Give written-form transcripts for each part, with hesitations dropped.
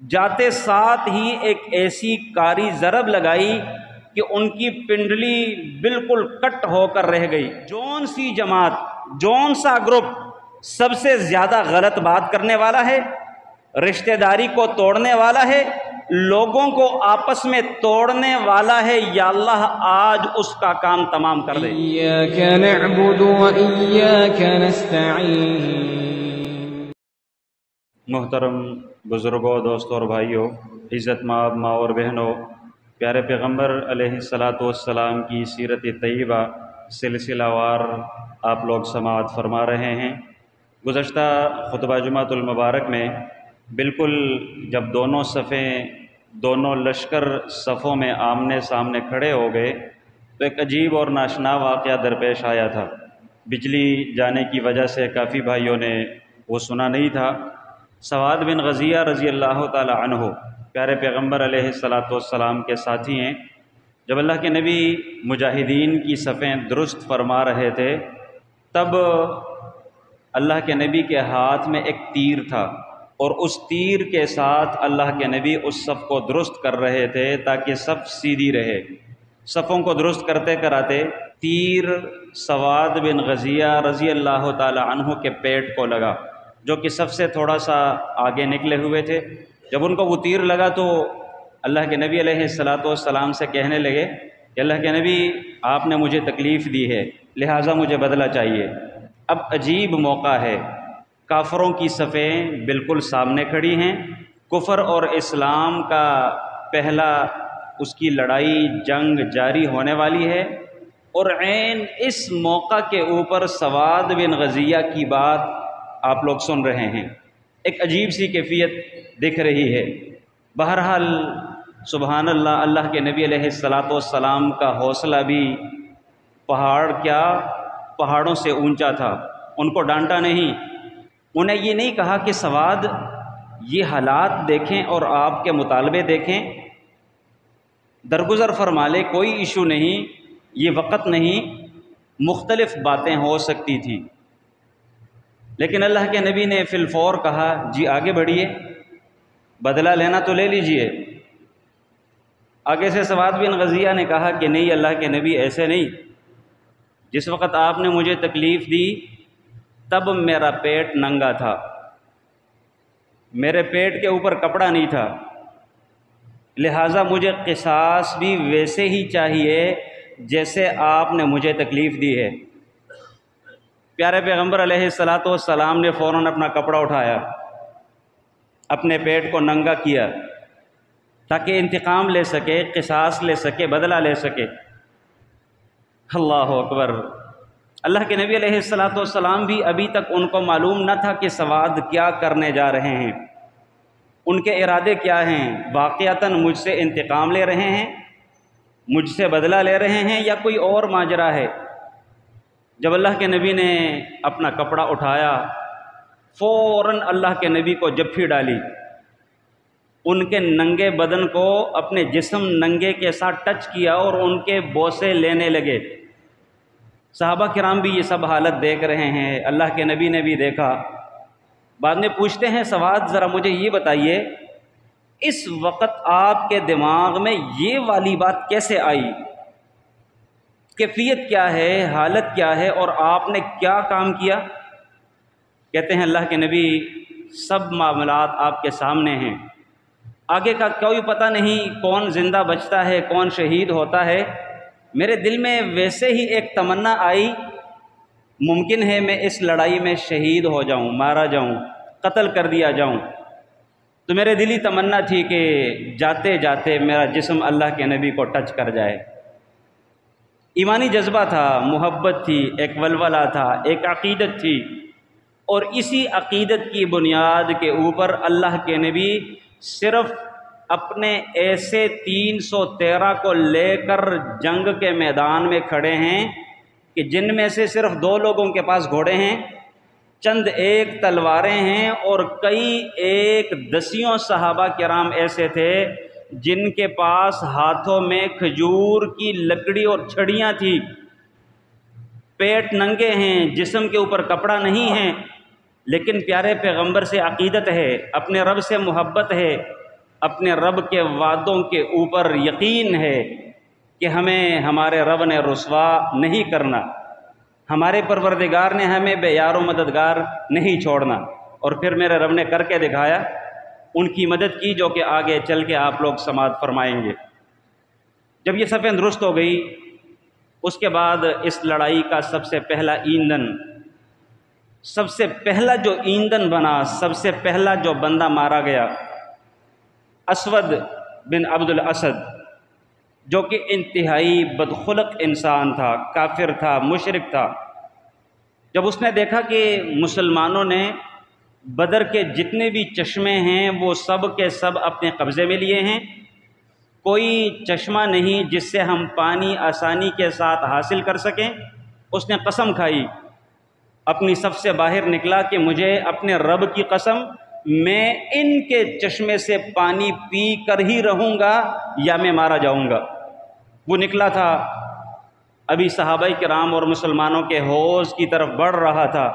جاتے ساتھ ہی ایک ایسی کاری ضرب لگائی کہ ان کی پنڈلی بالکل کٹ ہو کر رہ گئی۔ جون سی جماعت، جون سا گروپ سب سے زیادہ غلط بات کرنے والا ہے، رشتہ داری کو توڑنے والا ہے، لوگوں کو آپس میں توڑنے والا ہے، یا اللہ آج اس کا کام تمام کر دے۔ إياك نعبد وإياك نستعين۔ محترم بزرگوں، دوستوں اور بھائیوں، عزت مآب ماں اور بہنوں، پیارے پیغمبر علیہ السلام کی سیرت طیبہ سلسلہ وار آپ لوگ سماعت فرما رہے ہیں۔ گزشتہ خطبہ جمعۃ المبارک میں بالکل جب دونوں صفیں، دونوں لشکر صفوں میں آمنے سامنے کھڑے ہو گئے تو ایک عجیب اور ناشنا واقعہ درپیش آیا تھا۔ بجلی جانے کی وجہ سے کافی بھائیوں نے وہ سنا نہیں تھا۔ سواد بن غزیہ رضی اللہ تعالی عنہ پیارے پیغمبر علیہ السلام کے ساتھی ہیں۔ جب اللہ کے نبی مجاہدین کی صفیں درست فرما رہے تھے تب اللہ کے نبی کے ہاتھ میں ایک تیر تھا، اور اس تیر کے ساتھ اللہ کے نبی اس صف کو درست کر رہے تھے تاکہ صف سیدھی رہے۔ صفوں کو درست کرتے کراتے تیر سواد بن غزیہ رضی اللہ تعالی عنہ کے پیٹ کو لگا، جو کہ سب سے تھوڑا سا آگے نکلے ہوئے تھے۔ جب ان کو وہ تیر لگا تو اللہ کے نبی علیہ السلام سے کہنے لگے کہ اللہ کے نبی، آپ نے مجھے تکلیف دی ہے، لہٰذا مجھے بدلہ چاہیے۔ اب عجیب موقع ہے، کافروں کی صفیں بالکل سامنے کھڑی ہیں، کفر اور اسلام کا پہلا اس کی لڑائی جنگ جاری ہونے والی ہے، اور عین اس موقع کے اوپر سواد بن غزیہ کی بات آپ لوگ سن رہے ہیں۔ ایک عجیب سی کیفیت دکھ رہی ہے۔ بہرحال سبحان اللہ، اللہ کے نبی علیہ السلام کا حوصلہ بھی پہاڑوں سے اونچا تھا۔ ان کو ڈانٹا نہیں، انہیں یہ نہیں کہا کہ سواد یہ حالات دیکھیں اور آپ کے مطالبے دیکھیں، درگزر فرما لے، کوئی ایشو نہیں، یہ وقت نہیں، مختلف باتیں ہو سکتی تھی۔ لیکن اللہ کے نبی نے فی الفور کہا جی آگے بڑھیے، بدلہ لینا تو لے لیجئے۔ آگے سے سواد بن غزیہ نے کہا کہ نہیں اللہ کے نبی، ایسے نہیں، جس وقت آپ نے مجھے تکلیف دی تب میرا پیٹ ننگا تھا، میرے پیٹ کے اوپر کپڑا نہیں تھا، لہٰذا مجھے قصاص بھی ویسے ہی چاہیے جیسے آپ نے مجھے تکلیف دی ہے۔ پیارے پیغمبر علیہ السلام نے فوراً اپنا کپڑا اٹھایا، اپنے پیٹ کو ننگا کیا تاکہ انتقام لے سکے، قصاص لے سکے، بدلہ لے سکے۔ اللہ اکبر۔ اللہ کے نبی علیہ السلام بھی ابھی تک ان کو معلوم نہ تھا کہ سواد کیا کرنے جا رہے ہیں، ان کے ارادے کیا ہیں، واقعتاً مجھ سے انتقام لے رہے ہیں، مجھ سے بدلہ لے رہے ہیں، یا کوئی اور ماجرا ہے۔ جب اللہ کے نبی نے اپنا کپڑا اٹھایا، فوراً اللہ کے نبی کو جپھی ڈالی، ان کے ننگے بدن کو اپنے جسم ننگے کے ساتھ ٹچ کیا اور ان کے بوسے لینے لگے۔ صحابہ کرام بھی یہ سب حالت دیکھ رہے ہیں، اللہ کے نبی نے بھی دیکھا۔ بعد میں پوچھتے ہیں سواد ذرا مجھے یہ بتائیے، اس وقت آپ کے دماغ میں یہ والی بات کیسے آئی؟ کیفیت کیا ہے، حالت کیا ہے، اور آپ نے کیا کام کیا؟ کہتے ہیں اللہ کے نبی سب معاملات آپ کے سامنے ہیں، آگے کا کوئی پتہ نہیں، کون زندہ بچتا ہے، کون شہید ہوتا ہے۔ میرے دل میں ویسے ہی ایک تمنا آئی، ممکن ہے میں اس لڑائی میں شہید ہو جاؤں، مارا جاؤں، قتل کر دیا جاؤں۔ تو میرے دلی تمنا تھی کہ جاتے جاتے میرا جسم اللہ کے نبی کو ٹچ کر جائے۔ ایمانی جذبہ تھا، محبت تھی، ایک ولولہ تھا، ایک عقیدت تھی، اور اسی عقیدت کی بنیاد کے اوپر اللہ کے نبی صرف اپنے ایسے 313 کو لے کر جنگ کے میدان میں کھڑے ہیں کہ جن میں سے صرف 2 لوگوں کے پاس گھوڑے ہیں، چند ایک تلواریں ہیں، اور کئی ایک دسیوں صحابہ کرام ایسے تھے جن کے پاس ہاتھوں میں کھجور کی لکڑی اور چھڑیاں تھی، پیٹ ننگے ہیں، جسم کے اوپر کپڑا نہیں ہے، لیکن پیارے پیغمبر سے عقیدت ہے، اپنے رب سے محبت ہے، اپنے رب کے وعدوں کے اوپر یقین ہے کہ ہمیں ہمارے رب نے رسوا نہیں کرنا، ہمارے پروردگار نے ہمیں بے یار و مددگار نہیں چھوڑنا، اور پھر میرے رب نے کر کے دکھایا، ان کی مدد کی جو کہ آگے چل کے آپ لوگ سماعت فرمائیں گے۔ جب یہ صفیں درست ہو گئی، اس کے بعد اس لڑائی کا سب سے پہلا ایندھن، سب سے پہلا جو ایندھن بنا، سب سے پہلا جو بندہ مارا گیا، اسود بن عبد الاسد، جو کہ انتہائی بدخلق انسان تھا، کافر تھا، مشرک تھا۔ جب اس نے دیکھا کہ مسلمانوں نے بدر کے جتنے بھی چشمے ہیں وہ سب کے سب اپنے قبضے میں لیے ہیں، کوئی چشمہ نہیں جس سے ہم پانی آسانی کے ساتھ حاصل کر سکیں، اس نے قسم کھائی، اپنی صف سے باہر نکلا کہ مجھے اپنے رب کی قسم، میں ان کے چشمے سے پانی پی کر ہی رہوں گا یا میں مارا جاؤں گا۔ وہ نکلا تھا، ابھی صحابہ کرام اور مسلمانوں کے حوض کی طرف بڑھ رہا تھا۔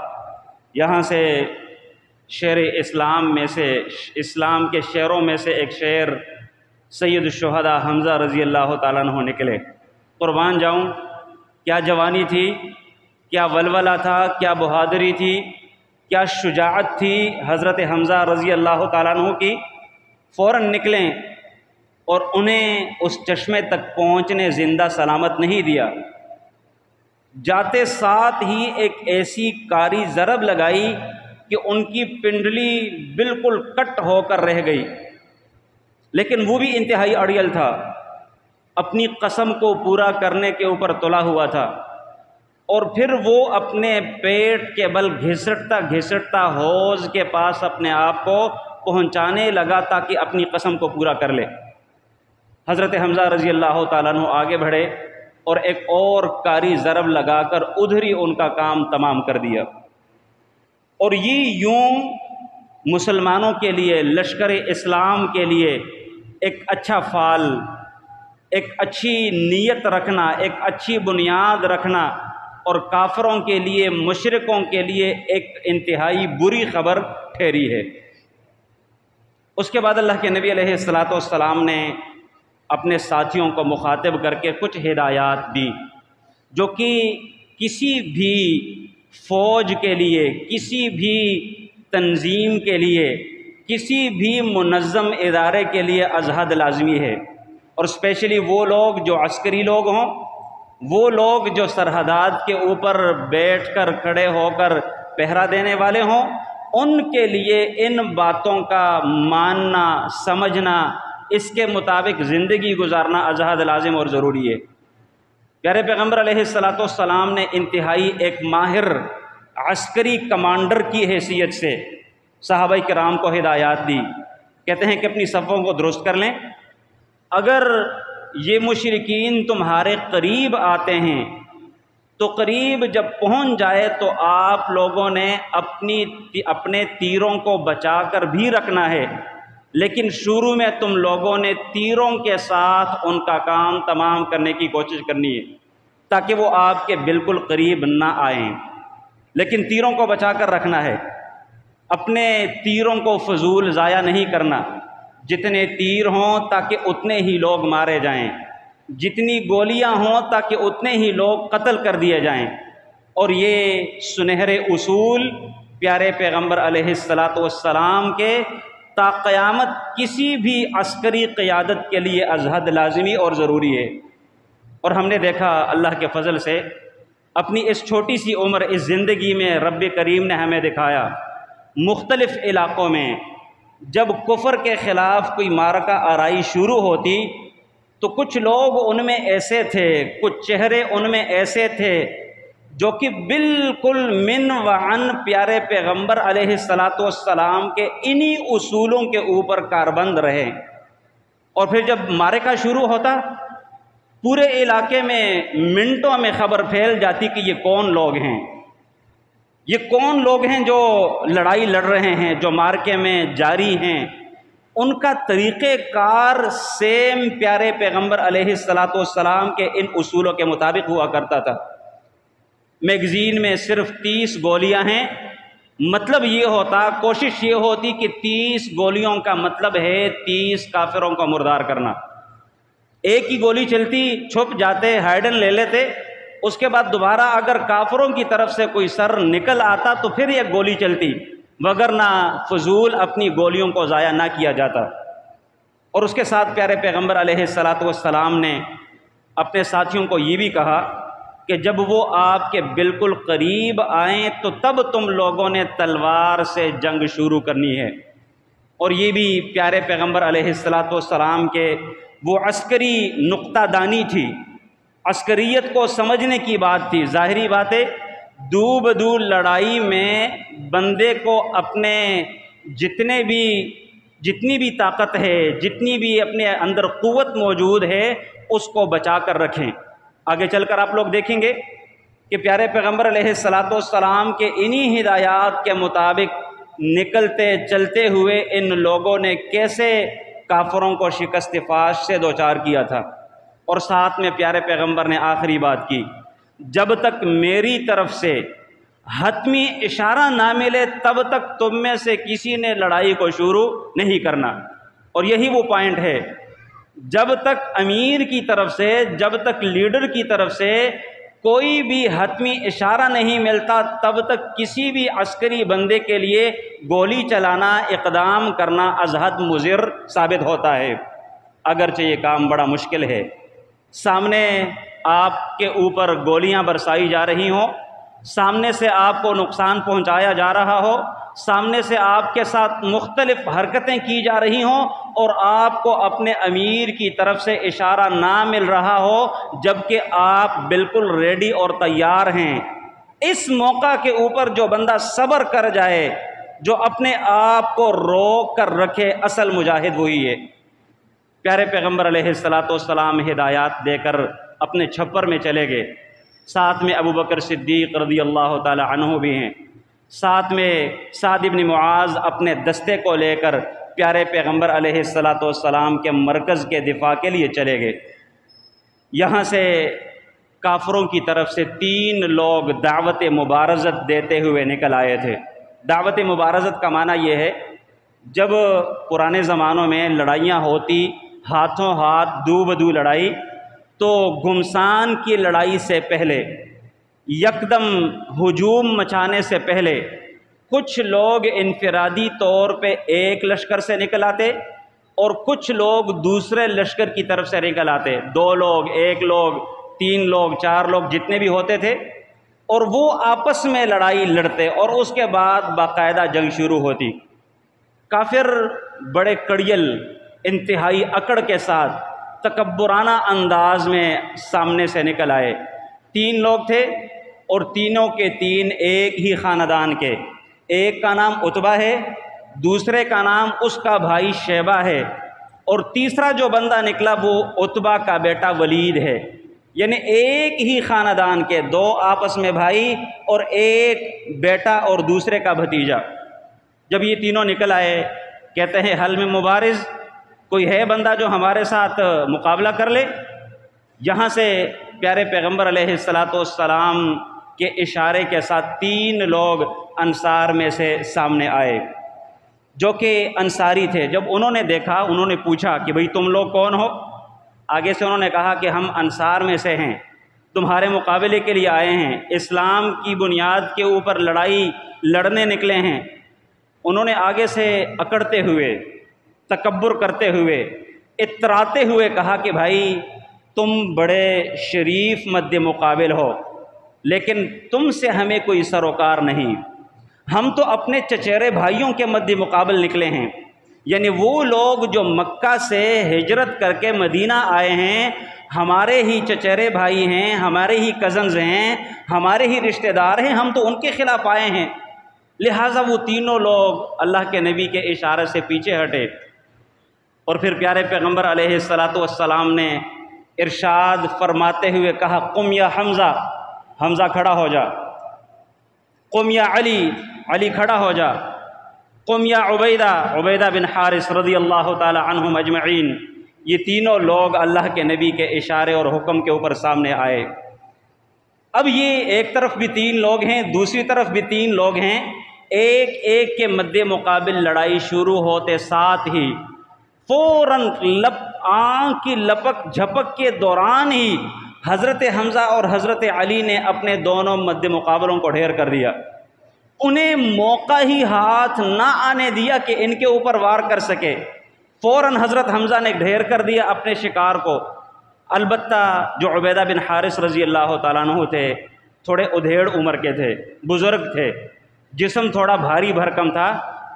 یہاں سے شعر اسلام میں سے، اسلام کے شعروں میں سے ایک شعر سید الشہداء حمزہ رضی اللہ تعالیٰ عنہ نکلے۔ قربان جاؤں، کیا جوانی تھی، کیا ولولہ تھا، کیا بہادری تھی، کیا شجاعت تھی حضرت حمزہ رضی اللہ تعالیٰ عنہ کی۔ فوراً نکلیں اور انہیں اس چشمے تک پہنچنے زندہ سلامت نہیں دیا، جاتے ساتھ ہی ایک ایسی کاری ضرب لگائی کہ ان کی پنڈلی بالکل کٹ ہو کر رہ گئی، لیکن وہ بھی انتہائی اڑیل تھا، اپنی قسم کو پورا کرنے کے اوپر تلا ہوا تھا، اور پھر وہ اپنے پیٹ کے بل گھسٹتا گھسٹتا حوض کے پاس اپنے آپ کو پہنچانے لگا تاکہ اپنی قسم کو پورا کر لے۔ حضرت حمزہ رضی اللہ تعالیٰ عنہ آگے بڑھے اور ایک اور کاری ضرب لگا کر ادھر ہی ان کا کام تمام کر دیا۔ اور یہ یوں مسلمانوں کے لیے، لشکر اسلام کے لیے ایک اچھا فعل، ایک اچھی نیت رکھنا، ایک اچھی بنیاد رکھنا، اور کافروں کے لیے، مشرکوں کے لیے ایک انتہائی بری خبر ٹھہری ہے۔ اس کے بعد اللہ کے نبی علیہ الصلاۃ والسلام نے اپنے ساتھیوں کو مخاطب کر کے کچھ ہدایات دی، جو کہ کسی بھی فوج کے لیے، کسی بھی تنظیم کے لیے، کسی بھی منظم ادارے کے لیے از حد لازمی ہے، اور اسپیشلی وہ لوگ جو عسکری لوگ ہوں، وہ لوگ جو سرحدات کے اوپر بیٹھ کر، کھڑے ہو کر پہرا دینے والے ہوں، ان کے لیے ان باتوں کا ماننا، سمجھنا، اس کے مطابق زندگی گزارنا از حد لازم اور ضروری ہے۔ پیارے پیغمبر علیہ الصلاۃ والسلام نے انتہائی ایک ماہر عسکری کمانڈر کی حیثیت سے صحابہ کرام کو ہدایات دی۔ کہتے ہیں کہ اپنی صفوں کو درست کر لیں، اگر یہ مشرکین تمہارے قریب آتے ہیں تو قریب جب پہنچ جائے تو آپ لوگوں نے اپنے تیروں کو بچا کر بھی رکھنا ہے، لیکن شروع میں تم لوگوں نے تیروں کے ساتھ ان کا کام تمام کرنے کی کوشش کرنی ہے تاکہ وہ آپ کے بالکل قریب نہ آئیں، لیکن تیروں کو بچا کر رکھنا ہے، اپنے تیروں کو فضول ضائع نہیں کرنا، جتنے تیر ہوں تاکہ اتنے ہی لوگ مارے جائیں، جتنی گولیاں ہوں تاکہ اتنے ہی لوگ قتل کر دیے جائیں۔ اور یہ سنہرے اصول پیارے پیغمبر علیہ الصلاۃ والسلام کے تا قیامت کسی بھی عسکری قیادت کے لیے از حد لازمی اور ضروری ہے۔ اور ہم نے دیکھا اللہ کے فضل سے اپنی اس چھوٹی سی عمر، اس زندگی میں رب کریم نے ہمیں دکھایا مختلف علاقوں میں جب کفر کے خلاف کوئی معرکہ آرائی شروع ہوتی تو کچھ لوگ ان میں ایسے تھے، کچھ چہرے ان میں ایسے تھے جو کہ بالکل من وعن پیارے پیغمبر علیہ الصلاۃ والسلام کے انہی اصولوں کے اوپر کاربند رہے، اور پھر جب معرکہ شروع ہوتا پورے علاقے میں منٹوں میں خبر پھیل جاتی کہ یہ کون لوگ ہیں، یہ کون لوگ ہیں جو لڑائی لڑ رہے ہیں، جو معرکے میں جاری ہیں۔ ان کا طریقہ کار سیم پیارے پیغمبر علیہ الصلاۃ والسلام کے ان اصولوں کے مطابق ہوا کرتا تھا۔ میگزین میں صرف 30 گولیاں ہیں، مطلب یہ ہوتا، کوشش یہ ہوتی کہ 30 گولیوں کا مطلب ہے 30 کافروں کو مردار کرنا۔ ایک ہی گولی چلتی، چھپ جاتے، ہائیڈن لے لیتے، اس کے بعد دوبارہ اگر کافروں کی طرف سے کوئی سر نکل آتا تو پھر ایک گولی چلتی، وگرنہ فضول اپنی گولیوں کو ضائع نہ کیا جاتا۔ اور اس کے ساتھ پیارے پیغمبر علیہ السلام نے اپنے ساتھیوں کو یہ بھی کہا کہ جب وہ آپ کے بالکل قریب آئیں تو تب تم لوگوں نے تلوار سے جنگ شروع کرنی ہے۔ اور یہ بھی پیارے پیغمبر علیہ السلام کے وہ عسکری نقطہ دانی تھی، عسکریت کو سمجھنے کی بات تھی۔ ظاہری بات ہے، دو بدو لڑائی میں بندے کو اپنے جتنی بھی طاقت ہے، جتنی بھی اپنے اندر قوت موجود ہے، اس کو بچا کر رکھیں۔ آگے چل کر آپ لوگ دیکھیں گے کہ پیارے پیغمبر علیہ السلام کے انہی ہدایات کے مطابق نکلتے چلتے ہوئے ان لوگوں نے کیسے کافروں کو شکست فاش سے دوچار کیا تھا۔ اور ساتھ میں پیارے پیغمبر نے آخری بات کی، جب تک میری طرف سے حتمی اشارہ نہ ملے تب تک تم میں سے کسی نے لڑائی کو شروع نہیں کرنا۔ اور یہی وہ پوائنٹ ہے، جب تک امیر کی طرف سے، جب تک لیڈر کی طرف سے کوئی بھی حتمی اشارہ نہیں ملتا تب تک کسی بھی عسکری بندے کے لیے گولی چلانا، اقدام کرنا از حد مضر ثابت ہوتا ہے، اگرچہ یہ کام بڑا مشکل ہے۔ سامنے آپ کے اوپر گولیاں برسائی جا رہی ہوں، سامنے سے آپ کو نقصان پہنچایا جا رہا ہو، سامنے سے آپ کے ساتھ مختلف حرکتیں کی جا رہی ہوں اور آپ کو اپنے امیر کی طرف سے اشارہ نہ مل رہا ہو، جبکہ آپ بالکل ریڈی اور تیار ہیں، اس موقع کے اوپر جو بندہ صبر کر جائے، جو اپنے آپ کو روک کر رکھے، اصل مجاہد وہی ہے۔ پیارے پیغمبر علیہ السلام ہدایات دے کر اپنے چھپر میں چلے گئے، ساتھ میں ابو بکر صدیق رضی اللہ تعالی عنہ بھی ہیں، ساتھ میں سعد بن معاذ اپنے دستے کو لے کر پیارے پیغمبر علیہ السلام کے مرکز کے دفاع کے لیے چلے گئے۔ یہاں سے کافروں کی طرف سے 3 لوگ دعوت مبارزت دیتے ہوئے نکل آئے تھے۔ دعوت مبارزت کا معنی یہ ہے، جب پرانے زمانوں میں لڑائیاں ہوتی، ہاتھوں ہاتھ دو بدو لڑائی، تو گھمسان کی لڑائی سے پہلے، یکدم ہجوم مچانے سے پہلے، کچھ لوگ انفرادی طور پہ ایک لشکر سے نکل آتے اور کچھ لوگ دوسرے لشکر کی طرف سے نکل آتے، 2 لوگ، 1 لوگ، 3 لوگ، 4 لوگ، جتنے بھی ہوتے تھے، اور وہ آپس میں لڑائی لڑتے اور اس کے بعد باقاعدہ جنگ شروع ہوتی۔ کافر بڑے کڑیل، انتہائی اکڑ کے ساتھ، تکبرانہ انداز میں سامنے سے نکل آئے۔ 3 لوگ تھے اور تینوں کے 3 ایک ہی خاندان کے، ایک کا نام عتبہ ہے، دوسرے کا نام اس کا بھائی شیبہ ہے، اور تیسرا جو بندہ نکلا وہ عتبہ کا بیٹا ولید ہے۔ یعنی ایک ہی خاندان کے 2 آپس میں بھائی اور ایک بیٹا اور دوسرے کا بھتیجا۔ جب یہ تینوں نکل آئے، کہتے ہیں حل میں مبارز، کوئی ہے بندہ جو ہمارے ساتھ مقابلہ کر لے؟ یہاں سے پیارے پیغمبر علیہ السلام کے اشارے کے ساتھ 3 لوگ انصار میں سے سامنے آئے جو کہ انصاری تھے۔ جب انہوں نے دیکھا، انہوں نے پوچھا کہ بھئی تم لوگ کون ہو؟ آگے سے انہوں نے کہا کہ ہم انصار میں سے ہیں، تمہارے مقابلے کے لیے آئے ہیں، اسلام کی بنیاد کے اوپر لڑائی لڑنے نکلے ہیں۔ انہوں نے آگے سے اکڑتے ہوئے، تکبر کرتے ہوئے، اتراتے ہوئے کہا کہ بھائی تم بڑے شریف مد مقابل ہو، لیکن تم سے ہمیں کوئی سروکار نہیں، ہم تو اپنے چچیرے بھائیوں کے مد مقابل نکلے ہیں۔ یعنی وہ لوگ جو مکہ سے ہجرت کر کے مدینہ آئے ہیں، ہمارے ہی چچیرے بھائی ہیں، ہمارے ہی کزنز ہیں، ہمارے ہی رشتہ دار ہیں، ہم تو ان کے خلاف آئے ہیں۔ لہٰذا وہ تینوں لوگ اللہ کے نبی کے اشارے سے پیچھے ہٹے، اور پھر پیارے پیغمبر علیہ السلام نے ارشاد فرماتے ہوئے کہا، قم یا حمزہ، حمزہ کھڑا ہو جا، قم یا علی، علی کھڑا ہو جا، قم یا عبیدہ، عبیدہ بن حارث رضی اللہ تعالی عنہم اجمعین۔ یہ تینوں لوگ اللہ کے نبی کے اشارے اور حکم کے اوپر سامنے آئے۔ اب یہ ایک طرف بھی 3 لوگ ہیں، دوسری طرف بھی 3 لوگ ہیں، ایک ایک کے مد مقابل لڑائی شروع ہوتے ساتھ ہی فوراً آنکھ کی لپک جھپک کے دوران ہی حضرت حمزہ اور حضرت علی نے اپنے دونوں مد مقابلوں کو ڈھیر کر دیا. انہیں موقع ہی ہاتھ نہ آنے دیا کہ ان کے اوپر وار کر سکے. فوراً حضرت حمزہ نے ڈھیر کر دیا اپنے شکار کو. البتہ جو عبیدہ بن حارث رضی اللہ تعالیٰ عنہ تھے تھوڑے ادھیڑ عمر کے تھے، بزرگ تھے، جسم تھوڑا بھاری بھرکم تھا،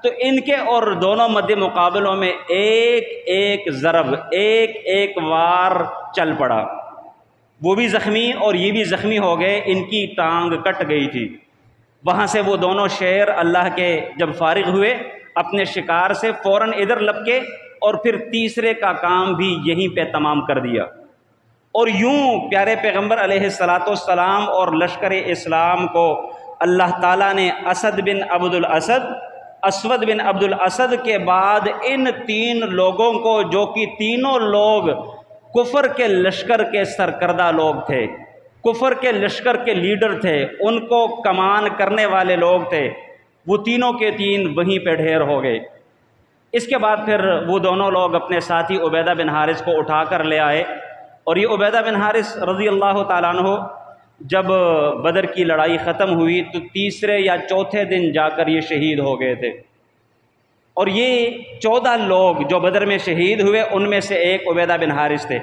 تو ان کے اور دونوں مد مقابلوں میں ایک ایک ضرب، ایک ایک وار چل پڑا. وہ بھی زخمی اور یہ بھی زخمی ہو گئے، ان کی ٹانگ کٹ گئی تھی. وہاں سے وہ دونوں شیر اللہ کے جب فارغ ہوئے اپنے شکار سے، فوراً ادھر لپکے اور پھر تیسرے کا کام بھی یہیں پہ تمام کر دیا. اور یوں پیارے پیغمبر علیہ السلام اور لشکر اسلام کو اللہ تعالیٰ نے اسد بن عبد الاسد، اسود بن عبد الاسد کے بعد ان تین لوگوں کو، جو کہ تینوں لوگ کفر کے لشکر کے سرکردہ لوگ تھے، کفر کے لشکر کے لیڈر تھے، ان کو کمان کرنے والے لوگ تھے، وہ تینوں کے تین وہیں پہ ڈھیر ہو گئے. اس کے بعد پھر وہ دونوں لوگ اپنے ساتھی عبیدہ بن حارث کو اٹھا کر لے آئے. اور یہ عبیدہ بن حارث رضی اللہ تعالیٰ عنہ جب بدر کی لڑائی ختم ہوئی تو تیسرے یا چوتھے دن جا کر یہ شہید ہو گئے تھے. اور یہ 14 لوگ جو بدر میں شہید ہوئے ان میں سے ایک عبیدہ بن حارث تھے.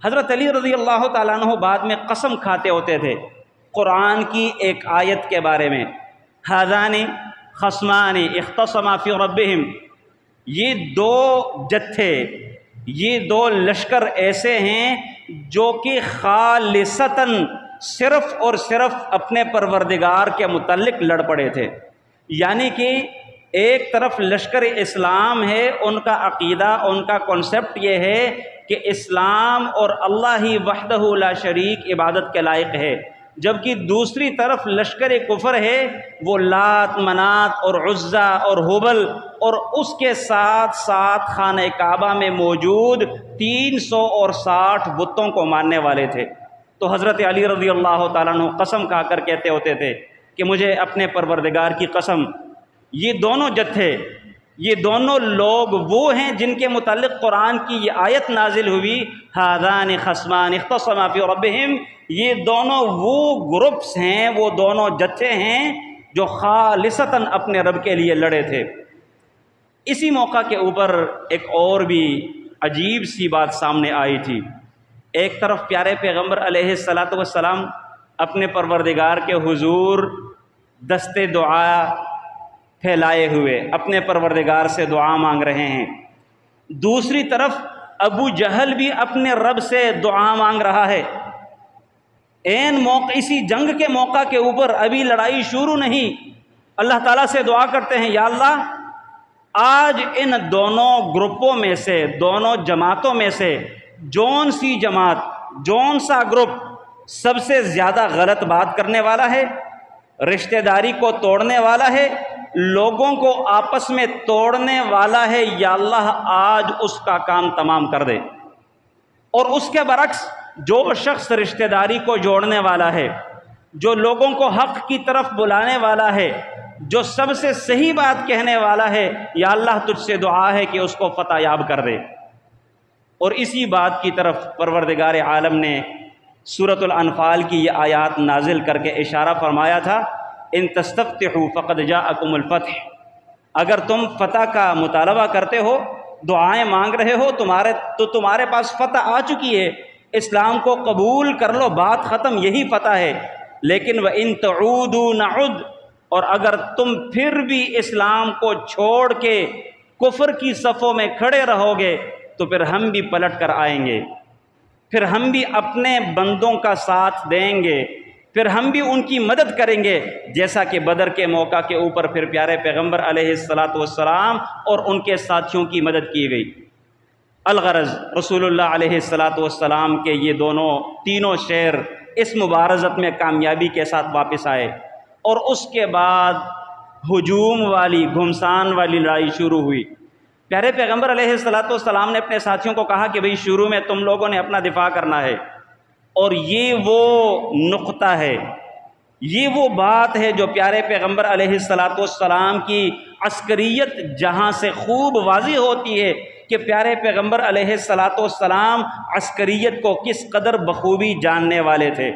حضرت علی رضی اللہ تعالیٰ عنہ بعد میں قسم کھاتے ہوتے تھے قرآن کی ایک آیت کے بارے میں، ھذان خصمان اختصما فی ربہم، یہ دو جتھے، یہ دو لشکر ایسے ہیں جو کہ خالصتاً صرف اور صرف اپنے پروردگار کے متعلق لڑ پڑے تھے. یعنی کہ ایک طرف لشکر اسلام ہے، ان کا عقیدہ، ان کا کنسپٹ یہ ہے کہ اسلام اور اللہ ہی وحدہ لا شریک عبادت کے لائق ہے، جبکہ دوسری طرف لشکر کفر ہے، وہ لات، منات اور عزا اور ہبل اور اس کے ساتھ ساتھ خانہ کعبہ میں موجود 360 بتوں کو ماننے والے تھے. تو حضرت علی رضی اللہ تعالیٰ عنہ قسم کھا کر کہتے ہوتے تھے کہ مجھے اپنے پروردگار کی قسم، یہ دونوں جتھے، یہ دونوں لوگ وہ ہیں جن کے متعلق قرآن کی یہ آیت نازل ہوئی، ھذان خصمان اختصما فی ربہم، یہ دونوں وہ گروپس ہیں، وہ دونوں جتھے ہیں جو خالصتاً اپنے رب کے لیے لڑے تھے. اسی موقع کے اوپر ایک اور بھی عجیب سی بات سامنے آئی تھی. ایک طرف پیارے پیغمبر علیہ السلام اپنے پروردگار کے حضور دست دعا پھیلائے ہوئے اپنے پروردگار سے دعا مانگ رہے ہیں، دوسری طرف ابو جہل بھی اپنے رب سے دعا مانگ رہا ہے. این موقع، اسی جنگ کے موقع کے اوپر، ابھی لڑائی شروع نہیں، اللہ تعالیٰ سے دعا کرتے ہیں، یا اللہ آج ان دونوں گروپوں میں سے، دونوں جماعتوں میں سے جون سی جماعت، جون سا گروپ سب سے زیادہ غلط بات کرنے والا ہے، رشتہ داری کو توڑنے والا ہے، لوگوں کو آپس میں توڑنے والا ہے، یا اللہ آج اس کا کام تمام کر دے. اور اس کے برعکس جو شخص رشتہ داری کو جوڑنے والا ہے، جو لوگوں کو حق کی طرف بلانے والا ہے، جو سب سے صحیح بات کہنے والا ہے، یا اللہ تجھ سے دعا ہے کہ اس کو فتح یاب کر دے. اور اسی بات کی طرف پروردگار عالم نے سورۃ الانفال کی یہ آیات نازل کر کے اشارہ فرمایا تھا، ان تستفتحوا فقد جاءکم الفتح، اگر تم فتح کا مطالبہ کرتے ہو، دعائیں مانگ رہے ہو، تمہارے پاس فتح آ چکی ہے، اسلام کو قبول کر لو، بات ختم، یہی فتح ہے. لیکن وَإِن تَعُودُوا نَعُدْ، اور اگر تم پھر بھی اسلام کو چھوڑ کے کفر کی صفوں میں کھڑے رہو گے تو پھر ہم بھی پلٹ کر آئیں گے، پھر ہم بھی اپنے بندوں کا ساتھ دیں گے، پھر ہم بھی ان کی مدد کریں گے، جیسا کہ بدر کے موقع کے اوپر پھر پیارے پیغمبر علیہ السلام اور ان کے ساتھیوں کی مدد کی گئی. الغرض رسول اللہ علیہ السلام کے یہ تینوں شیر اس مبارزت میں کامیابی کے ساتھ واپس آئے، اور اس کے بعد ہجوم والی، گھمسان والی لڑائی شروع ہوئی. پیارے پیغمبر علیہ السلام نے اپنے ساتھیوں کو کہا کہ بھئی شروع میں تم لوگوں نے اپنا دفاع کرنا ہے، اور یہ وہ نقطہ ہے یہ وہ بات ہے جو پیارے پیغمبر علیہ الصلاۃ والسلام کی عسکریت جہاں سے خوب واضح ہوتی ہے کہ پیارے پیغمبر علیہ الصلاۃ والسلام عسکریت کو کس قدر بخوبی جاننے والے تھے۔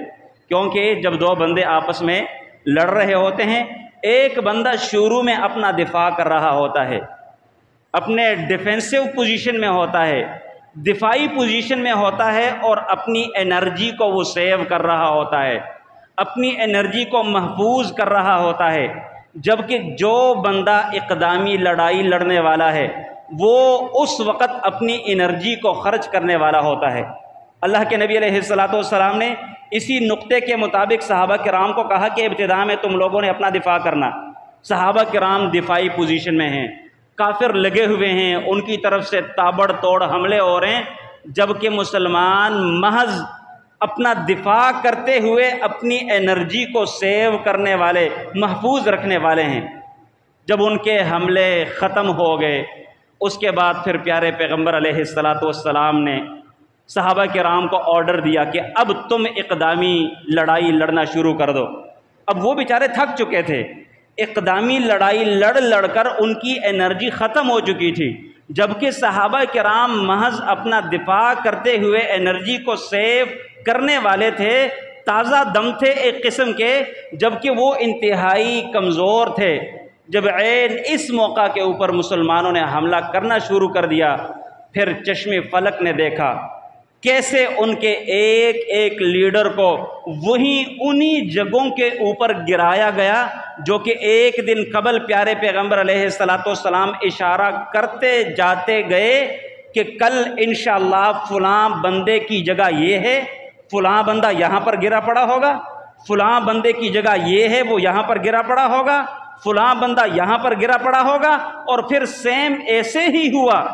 کیونکہ جب دو بندے آپس میں لڑ رہے ہوتے ہیں، ایک بندہ شروع میں اپنا دفاع کر رہا ہوتا ہے، اپنے ڈیفینسو پوزیشن میں ہوتا ہے، دفاعی پوزیشن میں ہوتا ہے، اور اپنی انرجی کو وہ سیو کر رہا ہوتا ہے، اپنی انرجی کو محفوظ کر رہا ہوتا ہے۔ جبکہ جو بندہ اقدامی لڑائی لڑنے والا ہے وہ اس وقت اپنی انرجی کو خرچ کرنے والا ہوتا ہے۔ اللہ کے نبی علیہ الصلاۃ والسلام نے اسی نقطے کے مطابق صحابہ کرام کو کہا کہ ابتداء میں تم لوگوں نے اپنا دفاع کرنا۔ صحابہ کرام دفاعی پوزیشن میں ہیں، کافر لگے ہوئے ہیں، ان کی طرف سے تابڑ توڑ حملے ہو رہے ہیں، جبکہ مسلمان محض اپنا دفاع کرتے ہوئے اپنی انرجی کو سیو کرنے والے، محفوظ رکھنے والے ہیں۔ جب ان کے حملے ختم ہو گئے، اس کے بعد پھر پیارے پیغمبر علیہ الصلاۃ والسلام نے صحابہ کرام کو آرڈر دیا کہ اب تم اقدامی لڑائی لڑنا شروع کر دو۔ اب وہ بیچارے تھک چکے تھے، اقدامی لڑائی لڑ لڑ کر ان کی انرجی ختم ہو چکی تھی، جبکہ صحابہ کرام محض اپنا دفاع کرتے ہوئے انرجی کو سیو کرنے والے تھے، تازہ دم تھے ایک قسم کے، جبکہ وہ انتہائی کمزور تھے۔ جب عین اس موقع کے اوپر مسلمانوں نے حملہ کرنا شروع کر دیا، پھر چشم فلک نے دیکھا کیسے ان کے ایک ایک لیڈر کو انہی جگہوں کے اوپر گرایا گیا جو کہ ایک دن قبل پیارے پیغمبر علیہ الصلاۃ والسلام اشارہ کرتے جاتے گئے کہ کل انشاءاللہ فلاں بندے کی جگہ یہ ہے، فلاں بندہ یہاں پر گرا پڑا ہوگا، فلاں بندے کی جگہ یہ ہے وہ یہاں پر گرا پڑا ہوگا، فلاں بندہ یہاں پر گرا پڑا ہوگا۔ اور پھر سیم ایسے ہی ہوا،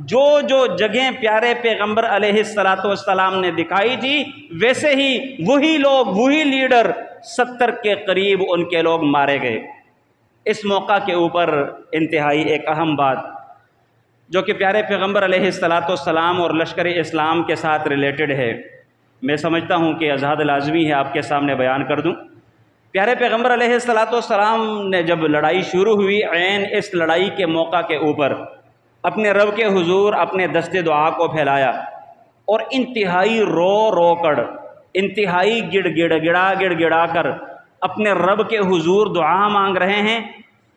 جو جو جگہیں پیارے پیغمبر علیہ الصلاۃ والسلام نے دکھائی تھی ویسے ہی وہی لوگ، وہی لیڈر 70 کے قریب ان کے لوگ مارے گئے۔ اس موقع کے اوپر انتہائی ایک اہم بات جو کہ پیارے پیغمبر علیہ الصلاۃ والسلام اور لشکر اسلام کے ساتھ ریلیٹڈ ہے، میں سمجھتا ہوں کہ ازحد لازمی ہے آپ کے سامنے بیان کر دوں۔ پیارے پیغمبر علیہ الصلاۃ والسلام نے جب لڑائی شروع ہوئی، عین اس لڑائی کے موقع کے اوپر اپنے رب کے حضور اپنے دست دعا کو پھیلایا اور انتہائی رو رو کر، انتہائی گڑ گڑا کر اپنے رب کے حضور دعا مانگ رہے ہیں۔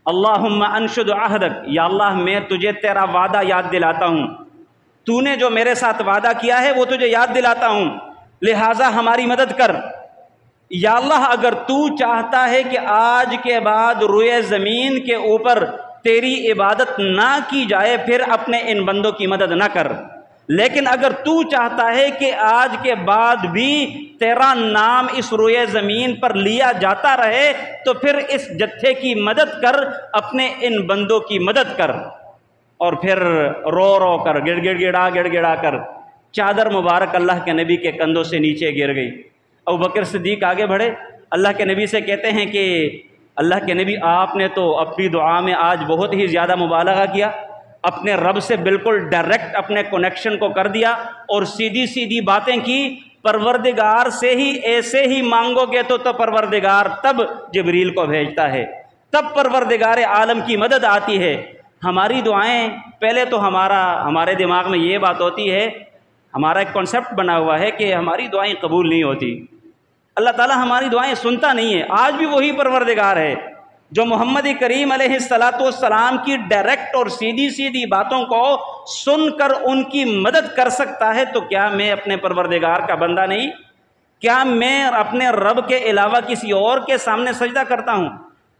اللہم انشد عہدک، یا اللہ میں تجھے تیرا وعدہ یاد دلاتا ہوں، تو نے جو میرے ساتھ وعدہ کیا ہے وہ تجھے یاد دلاتا ہوں، لہٰذا ہماری مدد کر۔ یا اللہ اگر تو چاہتا ہے کہ آج کے بعد روئے زمین کے اوپر تیری عبادت نہ کی جائے، پھر اپنے ان بندوں کی مدد نہ کر، لیکن اگر تو چاہتا ہے کہ آج کے بعد بھی تیرا نام اس روئے زمین پر لیا جاتا رہے تو پھر اس جتھے کی مدد کر، اپنے ان بندوں کی مدد کر۔ اور پھر رو رو کر، گڑ گڑا کر چادر مبارک اللہ کے نبی کے کندھوں سے نیچے گر گئی۔ ابوبکر صدیق آگے بڑھے، اللہ کے نبی سے کہتے ہیں کہ اللہ کے نبی آپ نے تو اپنی دعا میں آج بہت ہی زیادہ مبالغہ کیا، اپنے رب سے بالکل ڈائریکٹ اپنے کنیکشن کو کر دیا اور سیدھی سیدھی باتیں کی۔ پروردگار سے ہی ایسے ہی مانگو گے تو پروردگار تب جبریل کو بھیجتا ہے، تب پروردگار عالم کی مدد آتی ہے۔ ہماری دعائیں، پہلے تو ہمارے دماغ میں یہ بات ہوتی ہے، ہمارا ایک کنسیپٹ بنا ہوا ہے کہ ہماری دعائیں قبول نہیں ہوتی، اللہ تعالیٰ ہماری دعائیں سنتا نہیں ہے۔ آج بھی وہی پروردگار ہے جو محمد کریم علیہ الصلاۃ والسلام کی ڈائریکٹ اور سیدھی سیدھی باتوں کو سن کر ان کی مدد کر سکتا ہے، تو کیا میں اپنے پروردگار کا بندہ نہیں؟ کیا میں اپنے رب کے علاوہ کسی اور کے سامنے سجدہ کرتا ہوں؟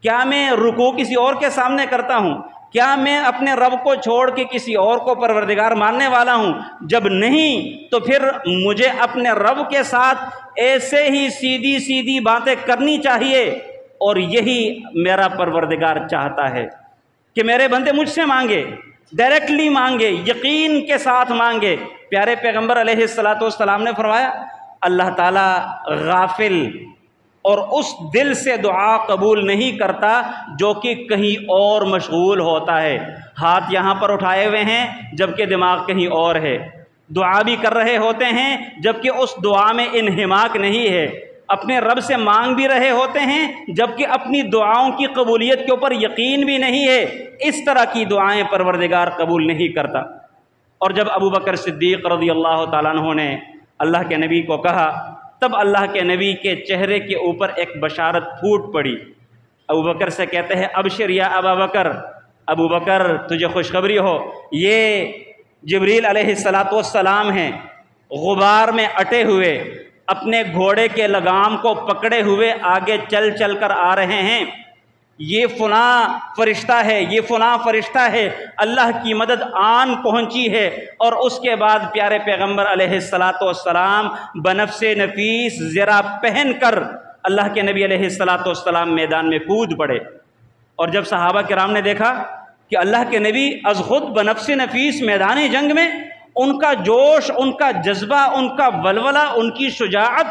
کیا میں رکوع کسی اور کے سامنے کرتا ہوں؟ کیا میں اپنے رب کو چھوڑ کے کسی اور کو پروردگار ماننے والا ہوں؟ جب نہیں تو پھر مجھے اپنے رب کے ساتھ ایسے ہی سیدھی سیدھی باتیں کرنی چاہیے، اور یہی میرا پروردگار چاہتا ہے کہ میرے بندے مجھ سے مانگے، ڈائریکٹلی مانگے، یقین کے ساتھ مانگے۔ پیارے پیغمبر علیہ الصلاۃ والسلام نے فرمایا اللہ تعالیٰ غافل اور اس دل سے دعا قبول نہیں کرتا جو کہ کہیں اور مشغول ہوتا ہے، ہاتھ یہاں پر اٹھائے ہوئے ہیں جبکہ دماغ کہیں اور ہے، دعا بھی کر رہے ہوتے ہیں جبکہ اس دعا میں انہماک نہیں ہے، اپنے رب سے مانگ بھی رہے ہوتے ہیں جبکہ اپنی دعاؤں کی قبولیت کے اوپر یقین بھی نہیں ہے، اس طرح کی دعائیں پروردگار قبول نہیں کرتا۔ اور جب ابو بکر صدیق رضی اللہ تعالیٰ عنہ نے اللہ کے نبی کو کہا، تب اللہ کے نبی کے چہرے کے اوپر ایک بشارت پھوٹ پڑی۔ ابو بکر سے کہتے ہیں، ابشر یا ابا بکر، ابو بکر تجھے خوشخبری ہو، یہ جبریل علیہ السلام ہیں، غبار میں اٹے ہوئے، اپنے گھوڑے کے لگام کو پکڑے ہوئے آگے چل چل کر آ رہے ہیں، یہ فلاں فرشتہ ہے، یہ فلاں فرشتہ ہے، اللہ کی مدد آن پہنچی ہے۔ اور اس کے بعد پیارے پیغمبر علیہ السلام بنفس نفیس زرہ پہن کر اللہ کے نبی علیہ السلام میدان میں کود پڑے۔ اور جب صحابہ کرام نے دیکھا کہ اللہ کے نبی از خود بنفس نفیس میدان جنگ میں، ان کا جوش، ان کا جذبہ، ان کا ولولہ، ان کی شجاعت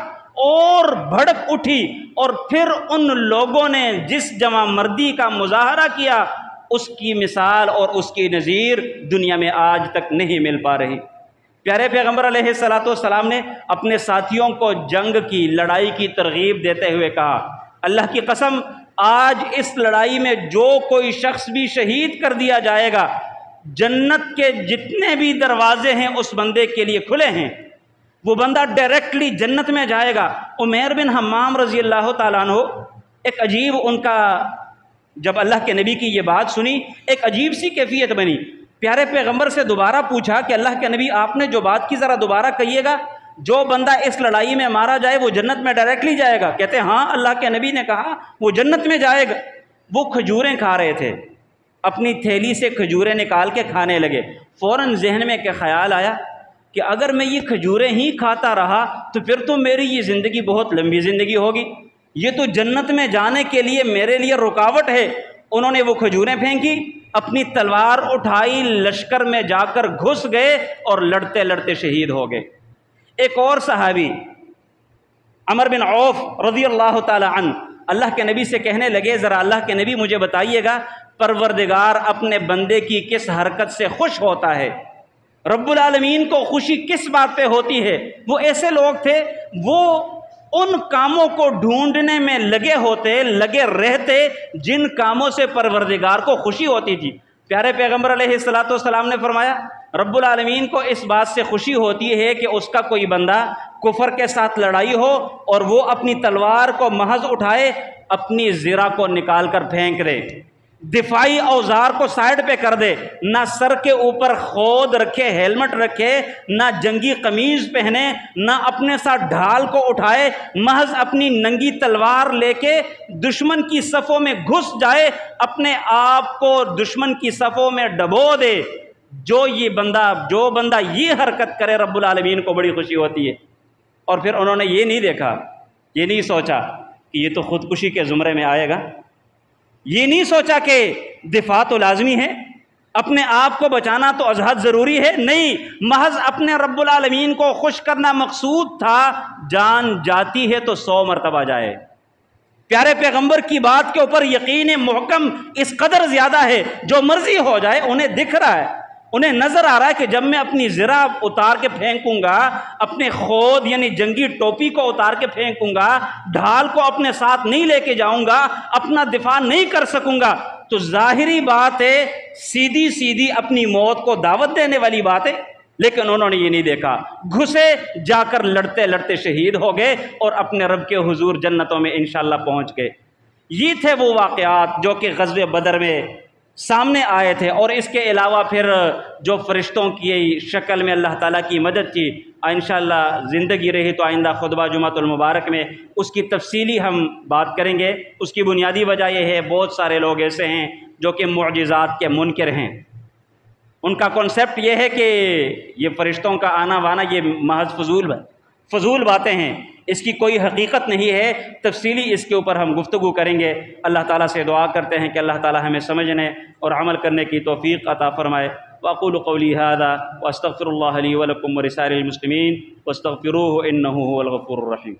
اور بھڑک اٹھی، اور پھر ان لوگوں نے جس جمع مردی کا مظاہرہ کیا، اس کی مثال اور اس کی نظیر دنیا میں آج تک نہیں مل پا رہی۔ پیارے پیغمبر علیہ السلام نے اپنے ساتھیوں کو جنگ کی، لڑائی کی ترغیب دیتے ہوئے کہا، اللہ کی قسم آج اس لڑائی میں جو کوئی شخص بھی شہید کر دیا جائے گا، جنت کے جتنے بھی دروازے ہیں اس بندے کے لیے کھلے ہیں، وہ بندہ ڈائریکٹلی جنت میں جائے گا۔ عمیر بن حمام رضی اللہ تعالیٰ عنہ، ایک عجیب ان کا، جب اللہ کے نبی کی یہ بات سنی ایک عجیب سی کیفیت بنی۔ پیارے پیغمبر سے دوبارہ پوچھا کہ اللہ کے نبی آپ نے جو بات کی ذرا دوبارہ کہیے گا، جو بندہ اس لڑائی میں مارا جائے وہ جنت میں ڈائریکٹلی جائے گا؟ کہتے ہیں ہاں اللہ کے نبی نے کہا وہ جنت میں جائے گا۔ وہ کھجوریں کھا رہے تھے، اپنی تھیلی سے کھجوریں نکال کے کھانے لگے۔ فوراً ذہن میں کہ خیال آیا کہ اگر میں یہ کھجوریں ہی کھاتا رہا تو پھر تو میری یہ زندگی بہت لمبی زندگی ہوگی، یہ تو جنت میں جانے کے لیے میرے لیے رکاوٹ ہے۔ انہوں نے وہ کھجوریں پھینکی، اپنی تلوار اٹھائی، لشکر میں جا کر گھس گئے اور لڑتے لڑتے شہید ہو گئے۔ ایک اور صحابی عمر بن عوف رضی اللہ تعالی عنہ اللہ کے نبی سے کہنے لگے، ذرا اللہ کے نبی مجھے بتائیے گا پروردگار اپنے بندے کی کس حرکت سے خوش ہوتا ہے؟ رب العالمین کو خوشی کس بات پہ ہوتی ہے؟ وہ ایسے لوگ تھے، وہ ان کاموں کو ڈھونڈنے میں لگے رہتے جن کاموں سے پروردگار کو خوشی ہوتی تھی۔ پیارے پیغمبر علیہ السلام نے فرمایا رب العالمین کو اس بات سے خوشی ہوتی ہے کہ اس کا کوئی بندہ کفر کے ساتھ لڑائی ہو اور وہ اپنی تلوار کو محض اٹھائے، اپنی زرہ کو نکال کر پھینک دے، دفاعی اوزار کو سائڈ پہ کر دے، نہ سر کے اوپر خود رکھے، ہیلمٹ رکھے، نہ جنگی قمیض پہنے، نہ اپنے ساتھ ڈھال کو اٹھائے، محض اپنی ننگی تلوار لے کے دشمن کی صفوں میں گھس جائے، اپنے آپ کو دشمن کی صفوں میں ڈبو دے۔ جو بندہ یہ حرکت کرے رب العالمین کو بڑی خوشی ہوتی ہے۔ اور پھر انہوں نے یہ نہیں دیکھا، یہ نہیں سوچا کہ یہ تو خودکشی کے زمرے میں آئے گا، یہ نہیں سوچا کہ دفاع تو لازمی ہے، اپنے آپ کو بچانا تو از حد ضروری ہے، نہیں، محض اپنے رب العالمین کو خوش کرنا مقصود تھا۔ جان جاتی ہے تو 100 مرتبہ جائے۔ پیارے پیغمبر کی بات کے اوپر یقین محکم اس قدر زیادہ ہے، جو مرضی ہو جائے، انہیں دکھ رہا ہے، انہیں نظر آ رہا ہے کہ جب میں اپنی زرہ اتار کے پھینکوں گا، اپنے خود یعنی جنگی ٹوپی کو اتار کے پھینکوں گا، ڈھال کو اپنے ساتھ نہیں لے کے جاؤں گا، اپنا دفاع نہیں کر سکوں گا، تو ظاہری بات ہے سیدھی اپنی موت کو دعوت دینے والی بات ہے۔ لیکن انہوں نے یہ نہیں دیکھا، گھسے، جا کر لڑتے لڑتے شہید ہو گئے اور اپنے رب کے حضور جنتوں میں انشاءاللہ پہنچ گئے۔ یہ تھے وہ واقعات جو کہ غزوہ بدر میں سامنے آئے تھے۔ اور اس کے علاوہ پھر جو فرشتوں کی شکل میں اللہ تعالیٰ کی مدد کی، انشاءاللہ زندگی رہی تو آئندہ خطبہ جمعۃ المبارک میں اس کی تفصیلی ہم بات کریں گے۔ اس کی بنیادی وجہ یہ ہے بہت سارے لوگ ایسے ہیں جو کہ معجزات کے منکر ہیں، ان کا کنسیپٹ یہ ہے کہ یہ فرشتوں کا آنا وانا یہ محض فضول باتیں ہیں، اس کی کوئی حقیقت نہیں ہے۔ تفصیلی اس کے اوپر ہم گفتگو کریں گے۔ اللہ تعالیٰ سے دعا کرتے ہیں کہ اللہ تعالیٰ ہمیں سمجھنے اور عمل کرنے کی توفیق عطا فرمائے۔ واقول قولی ھذا واستغفر اللہ لی ولکم ولسائر المسلمین واستغفروہ انہ ھو الغفور الرحیم۔